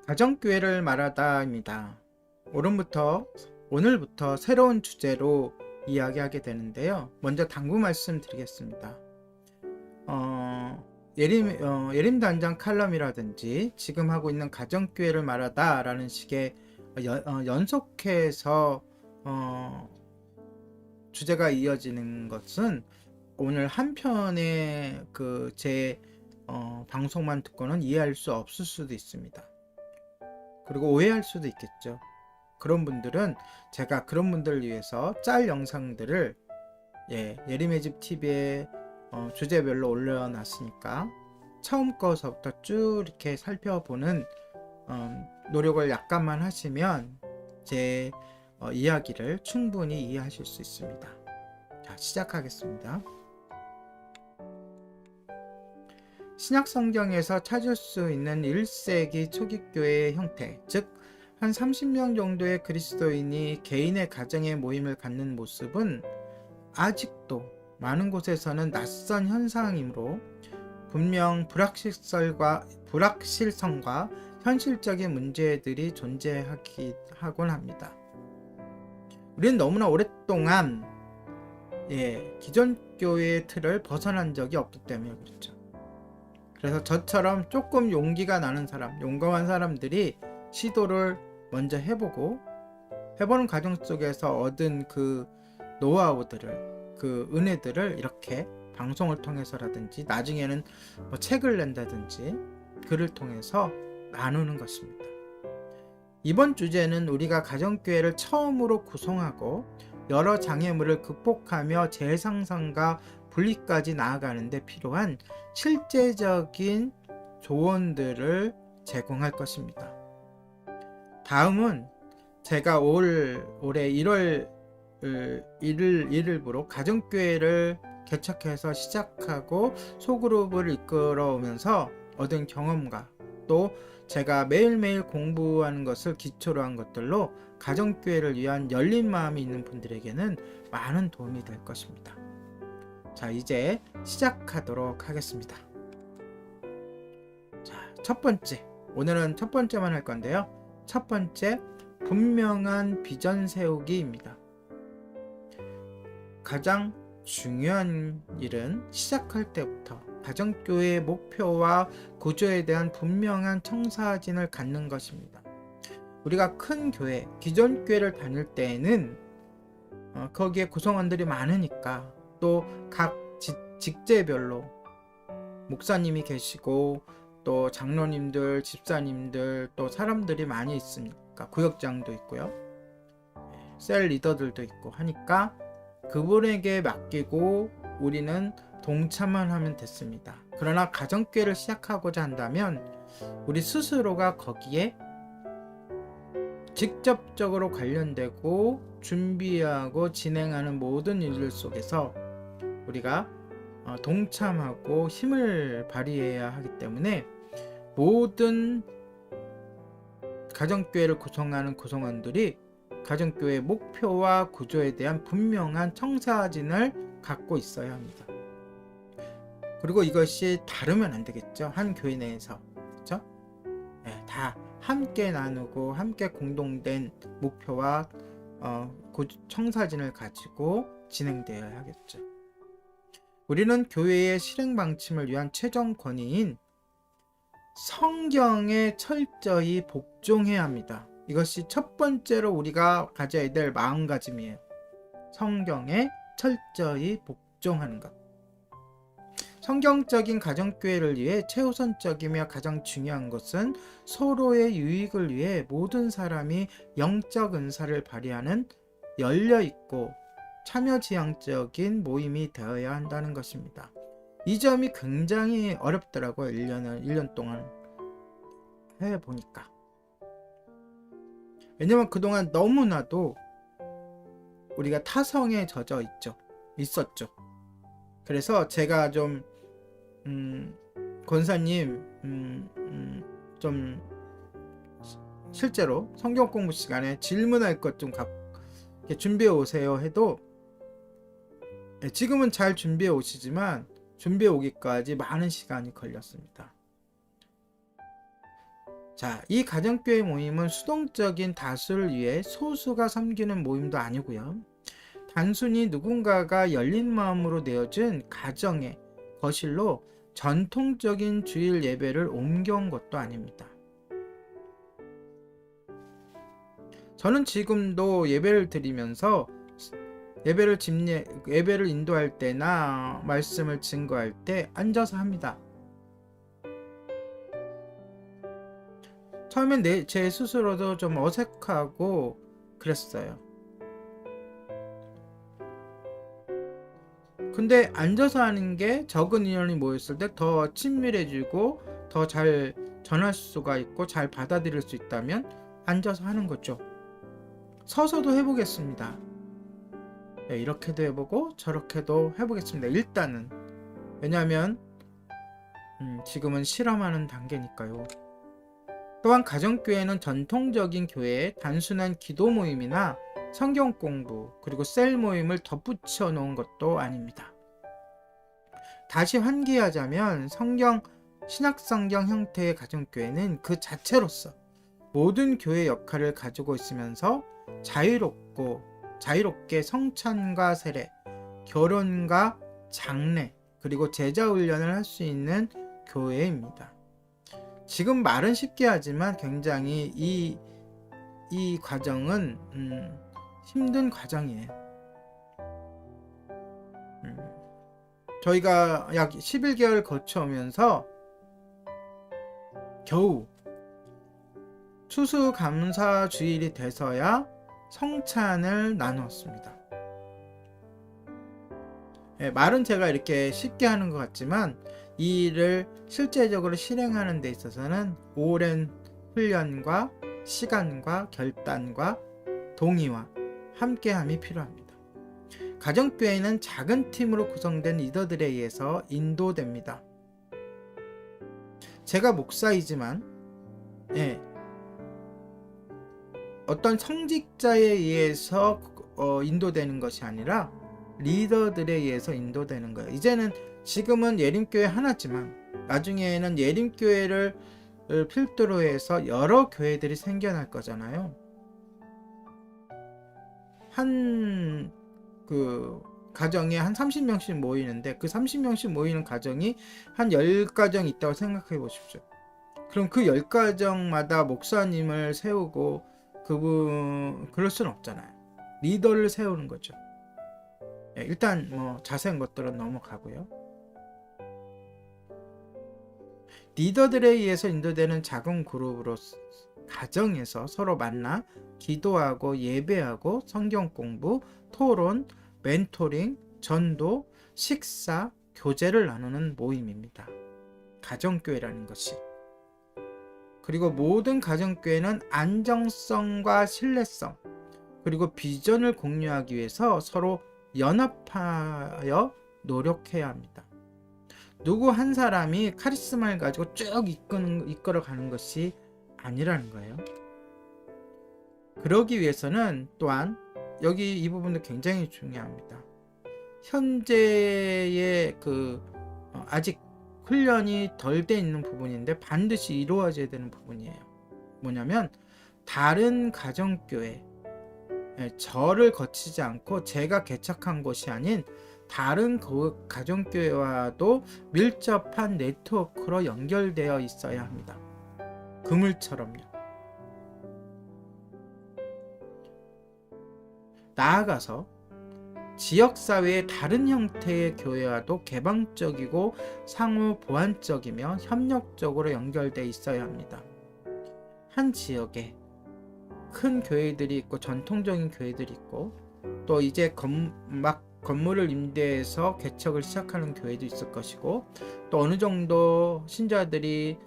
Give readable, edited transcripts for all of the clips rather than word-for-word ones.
가정교회를 말하다입니다. 오늘부터 새로운 주제로 이야기하게 되는데요. 먼저 당부 말씀 드리겠습니다. 예림 단장 칼럼이라든지 지금 하고 있는 가정교회를 말하다 라는 식의 연속해서 주제가 이어지는 것은 오늘 한 편의 제 방송만 듣고는 이해할 수 없을 수도 있습니다. 그리고 오해할 수도 있겠죠. 그런 분들은 제가 그런 분들을 위해서 짤 영상들을 예림의 집 TV에 주제별로 올려놨으니까 처음 거서부터 쭉 이렇게 살펴보는 노력을 약간만 하시면 제 이야기를 충분히 이해하실 수 있습니다. 자, 시작하겠습니다. 신약 성경에서 찾을 수 있는 1세기 초기 교회의 형태, 즉 한 30명 정도의 그리스도인이 개인의 가정의 모임을 갖는 모습은 아직도 많은 곳에서는 낯선 현상이므로 분명 불확실성과 현실적인 문제들이 존재하곤 합니다. 우리는 너무나 오랫동안 기존 교회의 틀을 벗어난 적이 없기 때문에 그렇죠. 그래서 저처럼 조금 용기가 나는 사람, 용감한 사람들이 시도를 먼저 해보는 과정 속에서 얻은 그 노하우들을, 그 은혜들을 이렇게 방송을 통해서라든지 나중에는 책을 낸다든지 글을 통해서 나누는 것입니다. 이번 주제는 우리가 가정교회를 처음으로 구성하고 여러 장애물을 극복하며 재상상과 분리까지 나아가는데 필요한 실제적인 조언들을 제공할 것입니다. 다음은 제가 올해 1월 1일부로 가정교회를 개척해서 시작하고 소그룹을 이끌어오면서 얻은 경험과 또 제가 매일매일 공부하는 것을 기초로 한 것들로 가정교회를 위한 열린 마음이 있는 분들에게는 많은 도움이 될 것입니다. 자, 이제 시작하도록 하겠습니다. 자, 첫 번째, 오늘은 첫 번째만 할 건데요. 첫 번째, 분명한 비전 세우기입니다. 가장 중요한 일은 시작할 때부터 가정교회의 목표와 구조에 대한 분명한 청사진을 갖는 것입니다. 우리가 큰 교회, 기존 교회를 다닐 때에는 거기에 구성원들이 많으니까 또 각 직제별로 목사님이 계시고 또 장로님들, 집사님들, 또 사람들이 많이 있으니까 구역장도 있고요, 셀 리더들도 있고 하니까 그분에게 맡기고 우리는 동참만 하면 됐습니다. 그러나 가정교회를 시작하고자 한다면 우리 스스로가 거기에 직접적으로 관련되고 준비하고 진행하는 모든 일들 속에서 우리가 동참하고 힘을 발휘해야 하기 때문에 모든 가정교회를 구성하는 구성원들이 가정교회의 목표와 구조에 대한 분명한 청사진을 갖고 있어야 합니다. 그리고 이것이 다르면 안 되겠죠. 한 교회 내에서. 그렇죠? 다 함께 나누고 함께 공동된 목표와 청사진을 가지고 진행되어야 하겠죠. 우리는 교회의 실행 방침을 위한 최종 권위인 성경에 철저히 복종해야 합니다. 이것이 첫 번째로 우리가 가져야 될 마음가짐이에요. 성경에 철저히 복종하는 것. 성경적인 가정교회를 위해 최우선적이며 가장 중요한 것은 서로의 유익을 위해 모든 사람이 영적 은사를 발휘하는 열려있고 참여지향적인 모임이 되어야 한다는 것입니다. 이 점이 굉장히 어렵더라고요. 1년 동안 해보니까. 왜냐면 그동안 너무나도 우리가 타성에 젖어 있었죠. 그래서 제가 좀 권사님 좀 실제로 성경 공부 시간에 질문할 것 좀 준비해 오세요 해도 지금은 잘 준비해 오시지만 준비해 오기까지 많은 시간이 걸렸습니다. 자, 이 가정교회 모임은 수동적인 다수를 위해 소수가 섬기는 모임도 아니고요. 단순히 누군가가 열린 마음으로 내어준 가정의 거실로 전통적인 주일 예배를 옮겨온 것도 아닙니다. 저는 지금도 예배를 드리면서 예배를 인도할 때나 말씀을 증거할 때 앉아서 합니다. 처음엔 제 스스로도 좀 어색하고 그랬어요. 근데 앉아서 하는 게 적은 인원이 모였을 때 더 친밀해지고 더 잘 전할 수가 있고 잘 받아들일 수 있다면 앉아서 하는 거죠. 서서도 해보겠습니다. 네, 이렇게도 해보고 저렇게도 해보겠습니다. 일단은. 왜냐하면 지금은 실험하는 단계니까요. 또한 가정교회는 전통적인 교회의 단순한 기도 모임이나 성경 공부 그리고 셀 모임을 덧붙여 놓은 것도 아닙니다. 다시 환기하자면 신약성경 형태의 가정교회는 그 자체로서 모든 교회 역할을 가지고 있으면서 자유롭게 성찬과 세례, 결혼과 장례, 그리고 제자훈련을 할 수 있는 교회입니다. 지금 말은 쉽게 하지만 굉장히 이 과정은 힘든 과정이에요. 저희가 약 11개월 거쳐오면서 겨우 추수감사주일이 돼서야 성찬을 나누었습니다. 말은 제가 이렇게 쉽게 하는 것 같지만 이 일을 실제적으로 실행하는 데 있어서는 오랜 훈련과 시간과 결단과 동의와 함께함이 필요합니다. 가정교회는 작은 팀으로 구성된 리더들에 의해서 인도됩니다. 제가 목사이지만 어떤 성직자에 의해서 인도되는 것이 아니라 리더들에 의해서 인도되는 거예요. 지금은 예림교회 하나지만 나중에는 예림교회를 필두로 해서 여러 교회들이 생겨날 거잖아요. 한 가정에 한 30명씩 모이는데 그 30명씩 모이는 가정이 한 10가정 있다고 생각해 보십시오. 그럼 그 10가정마다 목사님을 세우고 그럴 수는 없잖아요. 리더를 세우는 거죠. 일단 자세한 것들은 넘어가고요. 리더들에 의해서 인도되는 작은 그룹으로 가정에서 서로 만나 기도하고 예배하고 성경 공부, 토론, 멘토링, 전도, 식사, 교제를 나누는 모임입니다. 가정교회라는 것이. 그리고 모든 가정교회는 안정성과 신뢰성, 그리고 비전을 공유하기 위해서 서로 연합하여 노력해야 합니다. 누구 한 사람이 카리스마를 가지고 쭉 이끌어가는 것이 아니라는 거예요. 그러기 위해서는 또한 여기 이 부분도 굉장히 중요합니다. 현재의 아직 훈련이 덜 돼 있는 부분인데 반드시 이루어져야 되는 부분이에요. 뭐냐면 다른 가정교회, 저를 거치지 않고 제가 개척한 것이 아닌 다른 가정교회와도 밀접한 네트워크로 연결되어 있어야 합니다. 그물처럼요. 나아가서 지역사회의 다른 형태의 교회와도 개방적이고 상호 보완적이며 협력적으로 연결되어 있어야 합니다. 한 지역에 큰 교회들이 있고 전통적인 교회들이 있고 또 이제 건물을 임대해서 개척을 시작하는 교회도 있을 것이고 또 어느 정도 신자들이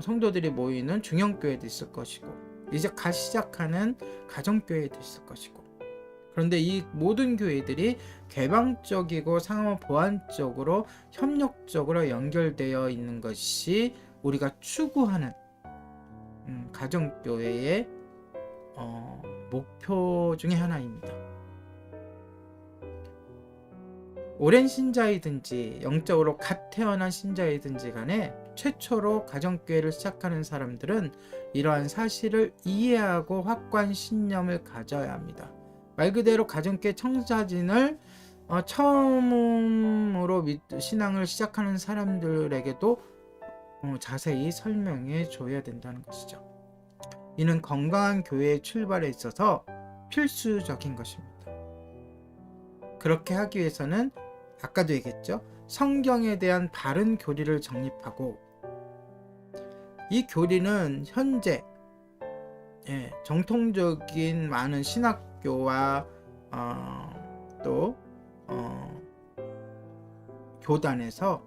성도들이 모이는 중형교회도 있을 것이고 이제 시작하는 가정교회도 있을 것이고 그런데 이 모든 교회들이 개방적이고 상호 보완적으로 협력적으로 연결되어 있는 것이 우리가 추구하는 가정교회의 목표 중에 하나입니다. 오랜 신자이든지 영적으로 갓 태어난 신자이든지 간에 최초로 가정교회를 시작하는 사람들은 이러한 사실을 이해하고 확고한 신념을 가져야 합니다. 말 그대로 가정교회 청사진을 처음으로 신앙을 시작하는 사람들에게도 자세히 설명해 줘야 된다는 것이죠. 이는 건강한 교회의 출발에 있어서 필수적인 것입니다. 그렇게 하기 위해서는 아까도 얘기했죠. 성경에 대한 바른 교리를 정립하고, 이 교리는 현재 정통적인 많은 신학교와 또 교단에서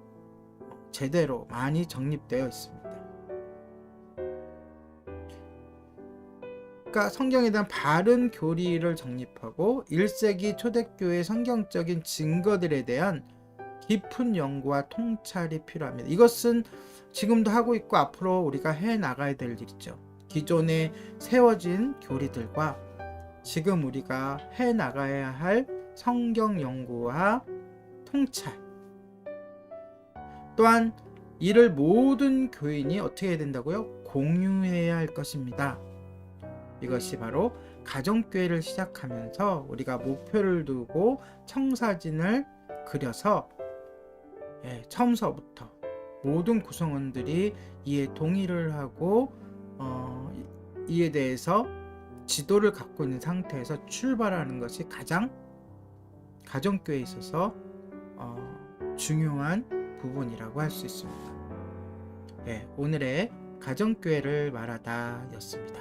제대로 많이 정립되어 있습니다. 그러니까 성경에 대한 바른 교리를 정립하고 1세기 초대교회의 성경적인 증거들에 대한 깊은 연구와 통찰이 필요합니다. 이것은 지금도 하고 있고 앞으로 우리가 해 나가야 될 일이죠. 기존에 세워진 교리들과 지금 우리가 해 나가야 할 성경 연구와 통찰, 또한 이를 모든 교인이 어떻게 해야 된다고요? 공유해야 할 것입니다. 이것이 바로 가정교회를 시작하면서 우리가 목표를 두고 청사진을 그려서 처음서부터 모든 구성원들이 이에 동의를 하고 이에 대해서 지도를 갖고 있는 상태에서 출발하는 것이 가장 가정교회에 있어서 중요한 부분이라고 할 수 있습니다. 오늘의 가정교회를 말하다 였습니다.